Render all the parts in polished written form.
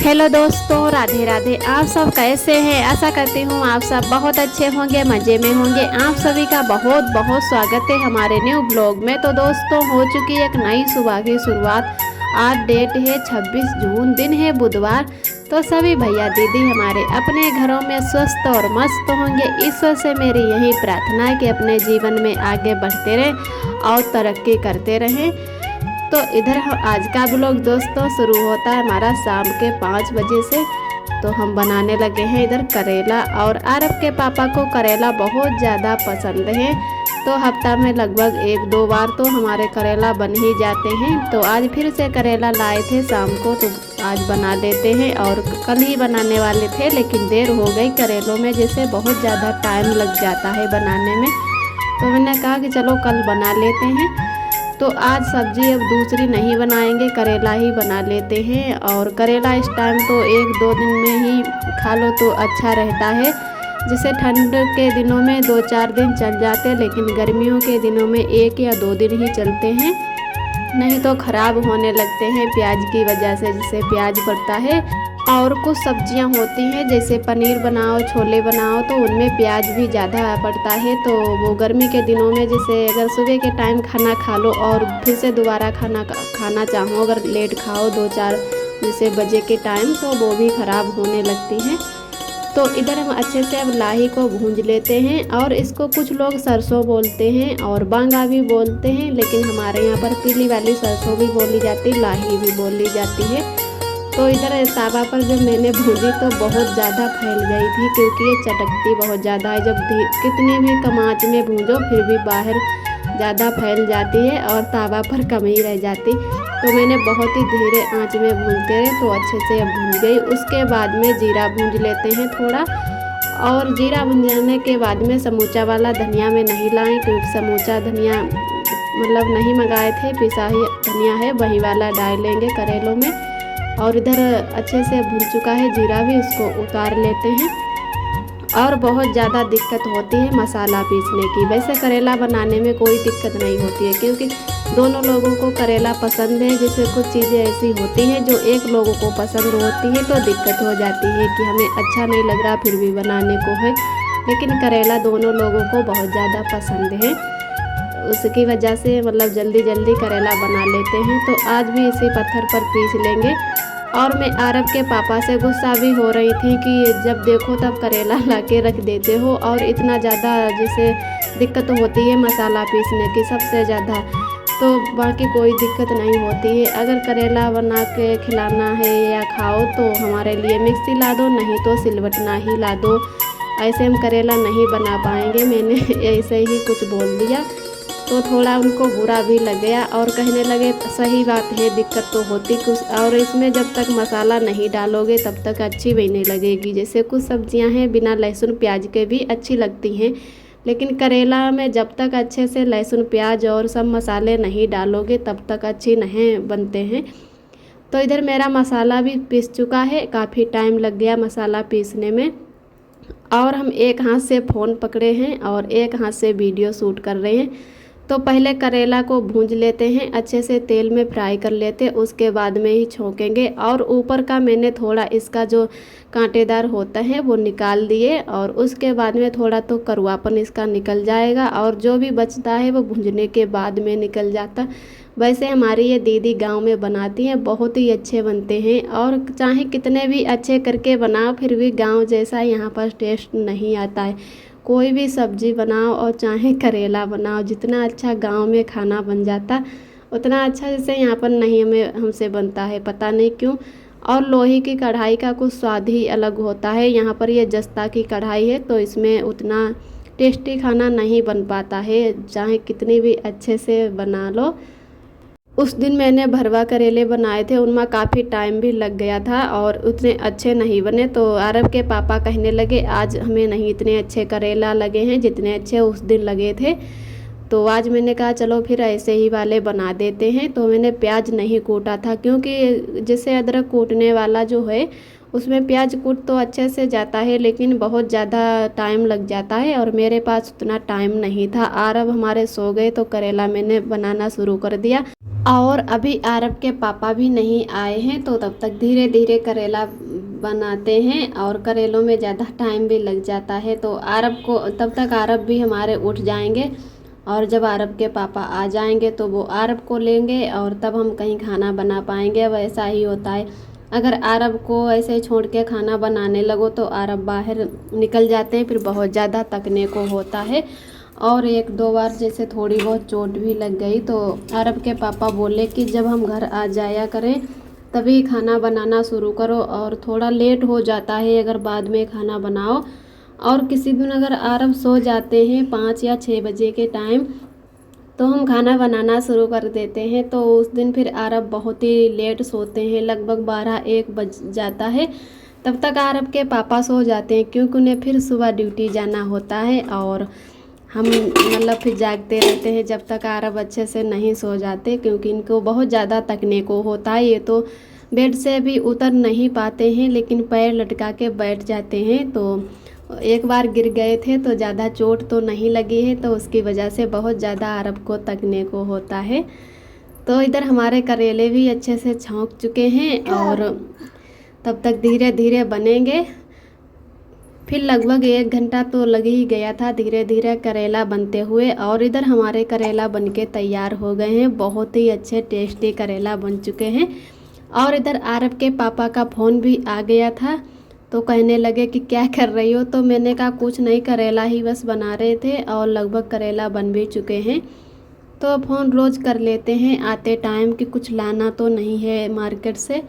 Hello दोस्तों, राधे राधे। आप सब कैसे हैं? आशा करती हूँ आप सब बहुत अच्छे होंगे, मज़े में होंगे। आप सभी का बहुत बहुत स्वागत है हमारे न्यू ब्लॉग में। तो दोस्तों, हो चुकी एक नई सुबह की शुरुआत। आज डेट है 26 जून, दिन है बुधवार। तो सभी भैया दीदी हमारे अपने घरों में स्वस्थ और मस्त होंगे। ईश्वर से मेरी यही प्रार्थना है कि अपने जीवन में आगे बढ़ते रहें और तरक्की करते रहें। तो इधर आज का ब्लॉग दोस्तों शुरू होता है हमारा शाम के 5 बजे से। तो हम बनाने लगे हैं इधर करेला, और आरब के पापा को करेला बहुत ज़्यादा पसंद है। तो हफ्ता में लगभग 1-2 बार तो हमारे करेला बन ही जाते हैं। तो आज फिर से करेला लाए थे शाम को, तो आज बना लेते हैं। और कल ही बनाने वाले थे लेकिन देर हो गई करेलों में, जैसे बहुत ज़्यादा टाइम लग जाता है बनाने में। तो मैंने कहा कि चलो कल बना लेते हैं। तो आज सब्जी अब दूसरी नहीं बनाएंगे, करेला ही बना लेते हैं। और करेला इस टाइम तो 1-2 दिन में ही खा लो तो अच्छा रहता है। जैसे ठंड के दिनों में 2-4 दिन चल जाते हैं, लेकिन गर्मियों के दिनों में 1 या 2 दिन ही चलते हैं, नहीं तो ख़राब होने लगते हैं प्याज की वजह से। जैसे प्याज पड़ता है और कुछ सब्जियां होती हैं जैसे पनीर बनाओ, छोले बनाओ, तो उनमें प्याज भी ज़्यादा पड़ता है। तो वो गर्मी के दिनों में जैसे अगर सुबह के टाइम खाना खा लो और फिर से दोबारा खाना चाहो, अगर लेट खाओ 2-4 जैसे बजे के टाइम, तो वो भी ख़राब होने लगती हैं। तो इधर हम अच्छे से अब लाही को भूंज लेते हैं। और इसको कुछ लोग सरसों बोलते हैं और बांगा भी बोलते हैं, लेकिन हमारे यहाँ पर पीली वाली सरसों भी बोली जाती, लाही भी बोली जाती है। तो इधर तावा पर जब मैंने भूंजी तो बहुत ज़्यादा फैल गई थी, क्योंकि ये चटकती बहुत ज़्यादा है। जब कितनी भी कम आंच में भूंजो फिर भी बाहर ज़्यादा फैल जाती है और तावा पर कम ही रह जाती। तो मैंने बहुत ही धीरे आंच में भूनते रहे, तो अच्छे से अब भून गई। उसके बाद में जीरा भूंज लेते हैं थोड़ा, और जीरा भून जाने के बाद में समूचा वाला धनिया में नहीं लाएं, क्योंकि समूचा धनिया मतलब नहीं मंगाए थे, पिसा ही धनिया है वही वाला डालेंगे करेलों में। और इधर अच्छे से भून चुका है जीरा भी, इसको उतार लेते हैं। और बहुत ज़्यादा दिक्कत होती है मसाला पीसने की। वैसे करेला बनाने में कोई दिक्कत नहीं होती है, क्योंकि दोनों लोगों को करेला पसंद है। जैसे कुछ चीज़ें ऐसी होती हैं जो एक लोगों को पसंद होती है, तो दिक्कत हो जाती है कि हमें अच्छा नहीं लग रहा फिर भी बनाने को है। लेकिन करेला दोनों लोगों को बहुत ज़्यादा पसंद है, उसकी वजह से मतलब जल्दी जल्दी करेला बना लेते हैं। तो आज भी इसी पत्थर पर पीस लेंगे। और मैं आरब के पापा से गुस्सा भी हो रही थी कि जब देखो तब करेला ला के रख देते हो, और इतना ज़्यादा जैसे दिक्कत होती है मसाला पीसने की सबसे ज़्यादा। तो बाकी कोई दिक्कत नहीं होती है। अगर करेला बना के खिलाना है या खाओ तो हमारे लिए मिक्सी ला दो, नहीं तो सिलवटना ही ला दो। ऐसे हम करेला नहीं बना पाएंगे। मैंने ऐसे ही कुछ बोल दिया तो थोड़ा उनको बुरा भी लग गया, और कहने लगे सही बात है, दिक्कत तो होती कुछ। और इसमें जब तक मसाला नहीं डालोगे तब तक अच्छी भी नहीं लगेगी। जैसे कुछ सब्जियां हैं बिना लहसुन प्याज के भी अच्छी लगती हैं, लेकिन करेला में जब तक अच्छे से लहसुन प्याज और सब मसाले नहीं डालोगे तब तक अच्छी नहीं बनते हैं। तो इधर मेरा मसाला भी पीस चुका है, काफ़ी टाइम लग गया मसाला पीसने में। और हम एक हाथ से फ़ोन पकड़े हैं और एक हाथ से वीडियो शूट कर रहे हैं। तो पहले करेला को भूंज लेते हैं, अच्छे से तेल में फ्राई कर लेते हैं, उसके बाद में ही छोंकेंगे। और ऊपर का मैंने थोड़ा इसका जो कांटेदार होता है वो निकाल दिए, और उसके बाद में थोड़ा तो कड़वापन इसका निकल जाएगा, और जो भी बचता है वो भूंजने के बाद में निकल जाता। वैसे हमारी ये दीदी गांव में बनाती हैं, बहुत ही अच्छे बनते हैं। और चाहे कितने भी अच्छे करके बनाओ फिर भी गाँव जैसा यहाँ पर टेस्ट नहीं आता है। कोई भी सब्जी बनाओ और चाहे करेला बनाओ, जितना अच्छा गांव में खाना बन जाता उतना अच्छा जैसे यहाँ पर नहीं हमसे बनता है, पता नहीं क्यों। और लोहे की कढ़ाई का कुछ स्वाद ही अलग होता है। यहाँ पर ये जस्ता की कढ़ाई है, तो इसमें उतना टेस्टी खाना नहीं बन पाता है, चाहे कितनी भी अच्छे से बना लो। उस दिन मैंने भरवा करेले बनाए थे, उनमें काफ़ी टाइम भी लग गया था और उतने अच्छे नहीं बने। तो आरब के पापा कहने लगे आज हमें नहीं इतने अच्छे करेला लगे हैं जितने अच्छे उस दिन लगे थे। तो आज मैंने कहा चलो फिर ऐसे ही वाले बना देते हैं। तो मैंने प्याज नहीं कूटा था, क्योंकि जैसे अदरक कूटने वाला जो है उसमें प्याज कूट तो अच्छे से जाता है, लेकिन बहुत ज़्यादा टाइम लग जाता है और मेरे पास उतना टाइम नहीं था। आरब हमारे सो गए तो करेला मैंने बनाना शुरू कर दिया। और अभी आरब के पापा भी नहीं आए हैं, तो तब तक धीरे धीरे करेला बनाते हैं और करेलों में ज़्यादा टाइम भी लग जाता है। तो आरब को तब तक आरब भी हमारे उठ जाएंगे और जब आरब के पापा आ जाएंगे तो वो आरब को लेंगे और तब हम कहीं खाना बना पाएंगे। वैसा ही होता है, अगर आरब को ऐसे छोड़ के खाना बनाने लगो तो आरब बाहर निकल जाते हैं, फिर बहुत ज़्यादा तकने को होता है। और एक दो बार जैसे थोड़ी बहुत चोट भी लग गई, तो आरब के पापा बोले कि जब हम घर आ जाया करें तभी खाना बनाना शुरू करो, और थोड़ा लेट हो जाता है अगर बाद में खाना बनाओ। और किसी दिन अगर आरब सो जाते हैं 5 या 6 बजे के टाइम, तो हम खाना बनाना शुरू कर देते हैं। तो उस दिन फिर आरब बहुत ही लेट सोते हैं, लगभग 12-1 बज जाता है। तब तक आरब के पापा सो जाते हैं, क्योंकि उन्हें फिर सुबह ड्यूटी जाना होता है और हम मतलब फिर जागते रहते हैं जब तक आरब अच्छे से नहीं सो जाते, क्योंकि इनको बहुत ज़्यादा तकने को होता है। ये तो बेड से भी उतर नहीं पाते हैं, लेकिन पैर लटका के बैठ जाते हैं। तो एक बार गिर गए थे तो ज़्यादा चोट तो नहीं लगी है, तो उसकी वजह से बहुत ज़्यादा अरब को तकने को होता है। तो इधर हमारे करेले भी अच्छे से छौंक चुके हैं और तब तक धीरे धीरे बनेंगे। फिर लगभग 1 घंटा तो लग ही गया था धीरे धीरे करेला बनते हुए, और इधर हमारे करेला बनके तैयार हो गए हैं। बहुत ही अच्छे टेस्टी करेला बन चुके हैं। और इधर आरब के पापा का फ़ोन भी आ गया था, तो कहने लगे कि क्या कर रही हो। तो मैंने कहा कुछ नहीं, करेला ही बस बना रहे थे और लगभग करेला बन भी चुके हैं। तो फ़ोन रोज़ कर लेते हैं आते टाइम कि कुछ लाना तो नहीं है मार्केट से।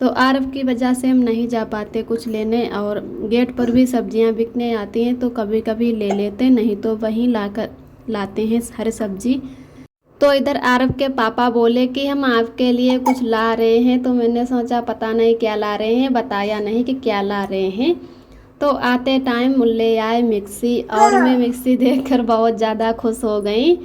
तो आरब की वजह से हम नहीं जा पाते कुछ लेने, और गेट पर भी सब्जियां बिकने आती हैं तो कभी कभी ले लेते, नहीं तो वहीं लाते हैं हर सब्जी। तो इधर आरब के पापा बोले कि हम आपके लिए कुछ ला रहे हैं, तो मैंने सोचा पता नहीं क्या ला रहे हैं, बताया नहीं कि क्या ला रहे हैं। तो आते टाइम ले आए मिक्सी, और मैं मिक्सी देखकर बहुत ज़्यादा खुश हो गई।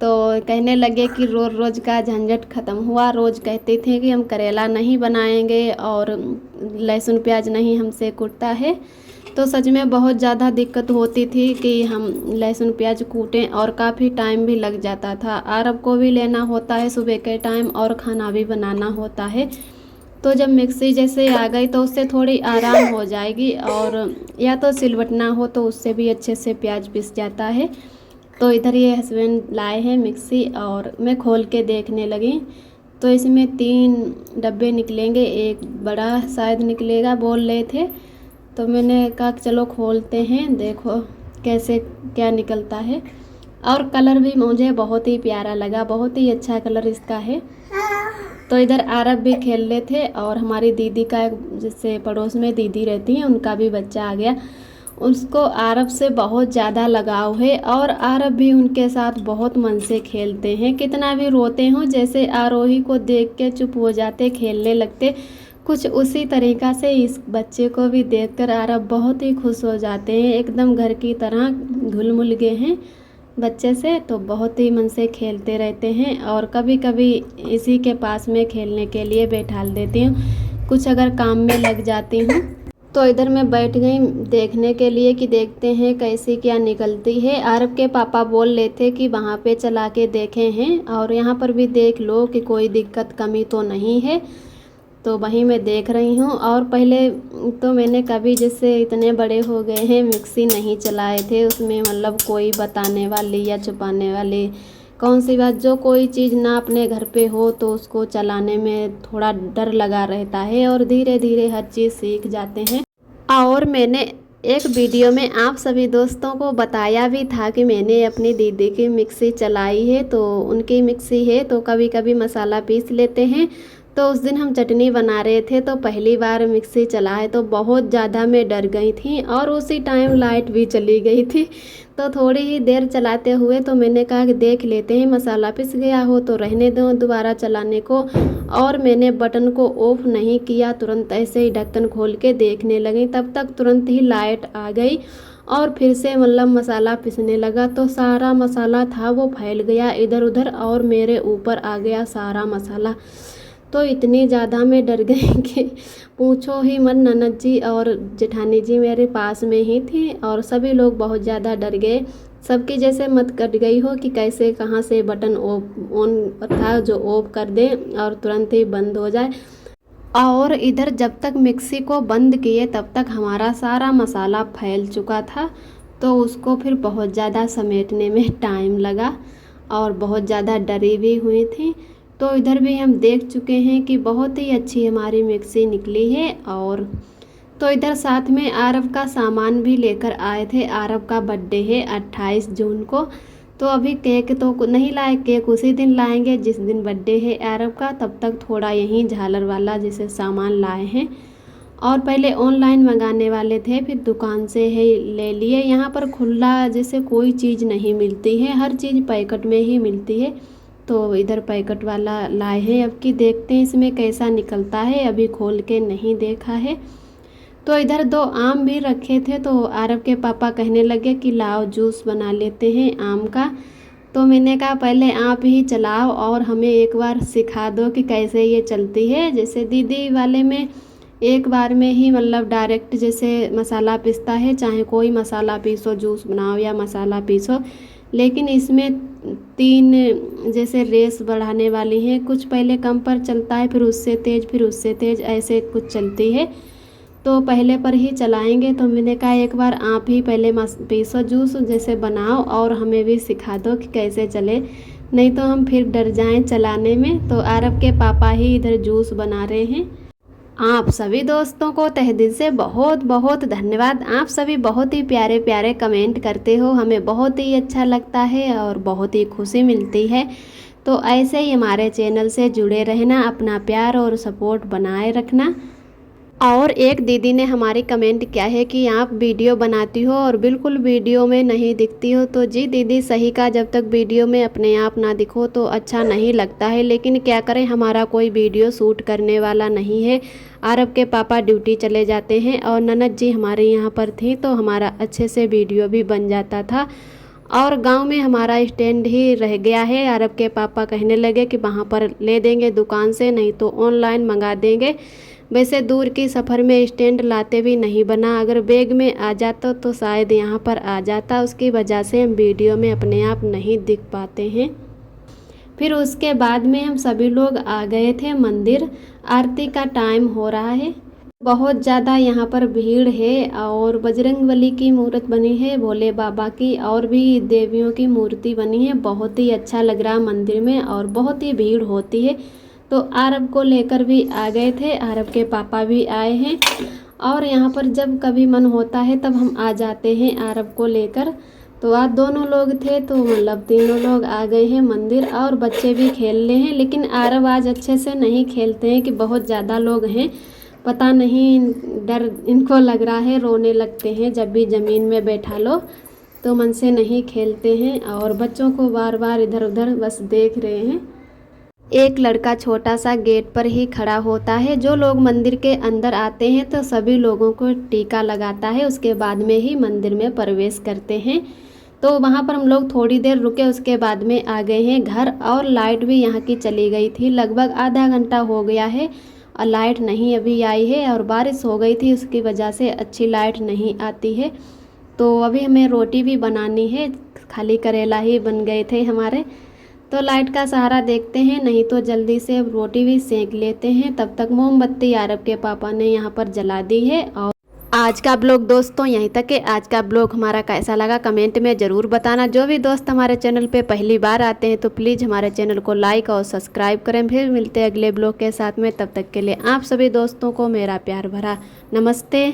तो कहने लगे कि रोज़ रोज़ का झंझट ख़त्म हुआ। रोज़ कहते थे कि हम करेला नहीं बनाएंगे और लहसुन प्याज नहीं हमसे कूटता है। तो सच में बहुत ज़्यादा दिक्कत होती थी कि हम लहसुन प्याज कूटें, और काफ़ी टाइम भी लग जाता था। आरब को भी लेना होता है सुबह के टाइम और खाना भी बनाना होता है। तो जब मिक्सी जैसे आ गई तो उससे थोड़ी आराम हो जाएगी, और या तो सिलवटना हो तो उससे भी अच्छे से प्याज पिस जाता है। तो इधर ये हस्बैंड लाए हैं मिक्सी और मैं खोल के देखने लगी, तो इसमें 3 डब्बे निकलेंगे, एक बड़ा शायद निकलेगा बोल रहे थे। तो मैंने कहा चलो खोलते हैं, देखो कैसे क्या निकलता है। और कलर भी मुझे बहुत ही प्यारा लगा, बहुत ही अच्छा कलर इसका है। तो इधर आरब भी खेल रहे थे, और हमारी दीदी का जिससे पड़ोस में दीदी रहती हैं उनका भी बच्चा आ गया। उसको आरब से बहुत ज़्यादा लगाव है, और आरब भी उनके साथ बहुत मन से खेलते हैं। कितना भी रोते हों, जैसे आरोही को देख के चुप हो जाते, खेलने लगते। कुछ उसी तरीक़ा से इस बच्चे को भी देखकर आरब बहुत ही खुश हो जाते हैं, एकदम घर की तरह घुल मिल गए हैं बच्चे से। तो बहुत ही मन से खेलते रहते हैं, और कभी कभी इसी के पास में खेलने के लिए बैठा देती हूँ, कुछ अगर काम में लग जाती हूँ। तो इधर मैं बैठ गई देखने के लिए कि देखते हैं कैसी क्या निकलती है। आरब के पापा बोल रहे थे कि वहाँ पे चला के देखे हैं, और यहाँ पर भी देख लो कि कोई दिक्कत कमी तो नहीं है। तो वहीं मैं देख रही हूँ। और पहले तो मैंने कभी जैसे इतने बड़े हो गए हैं मिक्सी नहीं चलाए थे, उसमें मतलब कोई बताने वाली या छुपाने वाली कौन सी बात। जो कोई चीज़ ना अपने घर पे हो तो उसको चलाने में थोड़ा डर लगा रहता है, और धीरे धीरे हर चीज़ सीख जाते हैं। और मैंने एक वीडियो में आप सभी दोस्तों को बताया भी था कि मैंने अपनी दीदी की मिक्सी चलाई है। तो उनकी मिक्सी है तो कभी कभी मसाला पीस लेते हैं। तो उस दिन हम चटनी बना रहे थे, तो पहली बार मिक्सी चलाए तो बहुत ज़्यादा मैं डर गई थी, और उसी टाइम लाइट भी चली गई थी। तो थोड़ी ही देर चलाते हुए तो मैंने कहा कि देख लेते हैं, मसाला पिस गया हो तो रहने दो दोबारा चलाने को। और मैंने बटन को ऑफ नहीं किया, तुरंत ऐसे ही ढक्कन खोल के देखने लगी, तब तक तुरंत ही लाइट आ गई और फिर से मतलब मसाला पिसने लगा। तो सारा मसाला था वो फैल गया इधर उधर, और मेरे ऊपर आ गया सारा मसाला। तो इतनी ज़्यादा मैं डर गई कि पूछो ही मत। ननद जी और जेठानी जी मेरे पास में ही थी और सभी लोग बहुत ज़्यादा डर गए। सबकी जैसे मत कट गई हो कि कैसे कहाँ से बटन ऑन था जो ऑफ कर दें और तुरंत ही बंद हो जाए। और इधर जब तक मिक्सी को बंद किए तब तक हमारा सारा मसाला फैल चुका था, तो उसको फिर बहुत ज़्यादा समेटने में टाइम लगा और बहुत ज़्यादा डरी भी हुई थी। तो इधर भी हम देख चुके हैं कि बहुत ही अच्छी हमारी मिक्सी निकली है। और तो इधर साथ में आरव का सामान भी लेकर आए थे। आरव का बर्थडे है 28 जून को, तो अभी केक तो नहीं लाए, केक उसी दिन लाएंगे जिस दिन बर्थडे है आरव का। तब तक थोड़ा यहीं झालर वाला जैसे सामान लाए हैं और पहले ऑनलाइन मंगाने वाले थे, फिर दुकान से है ले लिए। यहाँ पर खुला जैसे कोई चीज़ नहीं मिलती है, हर चीज़ पैकेट में ही मिलती है। तो इधर पैकेट वाला लाए हैं। अब की देखते हैं इसमें कैसा निकलता है, अभी खोल के नहीं देखा है। तो इधर 2 आम भी रखे थे, तो आरव के पापा कहने लगे कि लाओ जूस बना लेते हैं आम का। तो मैंने कहा पहले आप ही चलाओ और हमें एक बार सिखा दो कि कैसे ये चलती है। जैसे दीदी वाले में एक बार में ही मतलब डायरेक्ट जैसे मसाला पीसता है, चाहे कोई मसाला पीसो, जूस बनाओ या मसाला पीसो, लेकिन इसमें 3 जैसे रेस बढ़ाने वाली हैं। कुछ पहले कम पर चलता है, फिर उससे तेज़, फिर उससे तेज़, ऐसे कुछ चलती है। तो पहले पर ही चलाएंगे। तो मैंने कहा एक बार आप ही पहले पीसो जूस जैसे बनाओ और हमें भी सिखा दो कि कैसे चले, नहीं तो हम फिर डर जाएं चलाने में। तो आरव के पापा ही इधर जूस बना रहे हैं। आप सभी दोस्तों को तहे दिल से बहुत बहुत धन्यवाद। आप सभी बहुत ही प्यारे प्यारे कमेंट करते हो, हमें बहुत ही अच्छा लगता है और बहुत ही खुशी मिलती है। तो ऐसे ही हमारे चैनल से जुड़े रहना, अपना प्यार और सपोर्ट बनाए रखना। और एक दीदी ने हमारी कमेंट किया है कि आप वीडियो बनाती हो और बिल्कुल वीडियो में नहीं दिखती हो। तो जी दीदी सही का, जब तक वीडियो में अपने आप ना दिखो तो अच्छा नहीं लगता है, लेकिन क्या करें, हमारा कोई वीडियो शूट करने वाला नहीं है। आरव के पापा ड्यूटी चले जाते हैं और ननद जी हमारे यहाँ पर थी, तो हमारा अच्छे से वीडियो भी बन जाता था। और गांव में हमारा स्टैंड ही रह गया है। आरव के पापा कहने लगे कि वहाँ पर ले देंगे दुकान से, नहीं तो ऑनलाइन मंगा देंगे। वैसे दूर की सफ़र में स्टैंड लाते भी नहीं बना, अगर बैग में आ जाता तो शायद यहाँ पर आ जाता। उसकी वजह से हम वीडियो में अपने आप नहीं दिख पाते हैं। फिर उसके बाद में हम सभी लोग आ गए थे मंदिर। आरती का टाइम हो रहा है। बहुत ज़्यादा यहाँ पर भीड़ है और बजरंगबली की मूर्त बनी है, भोले बाबा की, और भी देवियों की मूर्ति बनी है। बहुत ही अच्छा लग रहा मंदिर में और बहुत ही भीड़ होती है। तो आरव को लेकर भी आ गए थे, आरव के पापा भी आए हैं। और यहाँ पर जब कभी मन होता है तब हम आ जाते हैं आरव को लेकर। तो आज दोनों लोग थे, तो मतलब तीनों लोग आ गए हैं मंदिर और बच्चे भी खेल रहे हैं। लेकिन आरव आज अच्छे से नहीं खेलते हैं कि बहुत ज़्यादा लोग हैं, पता नहीं डर इनको लग रहा है, रोने लगते हैं जब भी ज़मीन में बैठा लो, तो मन से नहीं खेलते हैं और बच्चों को बार बार इधर उधर बस देख रहे हैं। एक लड़का छोटा सा गेट पर ही खड़ा होता है। जो लोग मंदिर के अंदर आते हैं तो सभी लोगों को टीका लगाता है, उसके बाद में ही मंदिर में प्रवेश करते हैं। तो वहाँ पर हम लोग थोड़ी देर रुके, उसके बाद में आ गए हैं घर। और लाइट भी यहाँ की चली गई थी, लगभग आधा घंटा हो गया है और लाइट नहीं अभी आई है। और बारिश हो गई थी, उसकी वजह से अच्छी लाइट नहीं आती है। तो अभी हमें रोटी भी बनानी है, खाली करेला ही बन गए थे हमारे। तो लाइट का सहारा देखते हैं, नहीं तो जल्दी से रोटी भी सेक लेते हैं। तब तक मोमबत्ती आरव के पापा ने यहाँ पर जला दी है। और आज का ब्लॉग दोस्तों यहीं तक है। आज का ब्लॉग हमारा कैसा लगा कमेंट में ज़रूर बताना। जो भी दोस्त हमारे चैनल पे पहली बार आते हैं तो प्लीज़ हमारे चैनल को लाइक और सब्सक्राइब करें। फिर मिलते हैं अगले ब्लॉग के साथ में, तब तक के लिए आप सभी दोस्तों को मेरा प्यार भरा नमस्ते।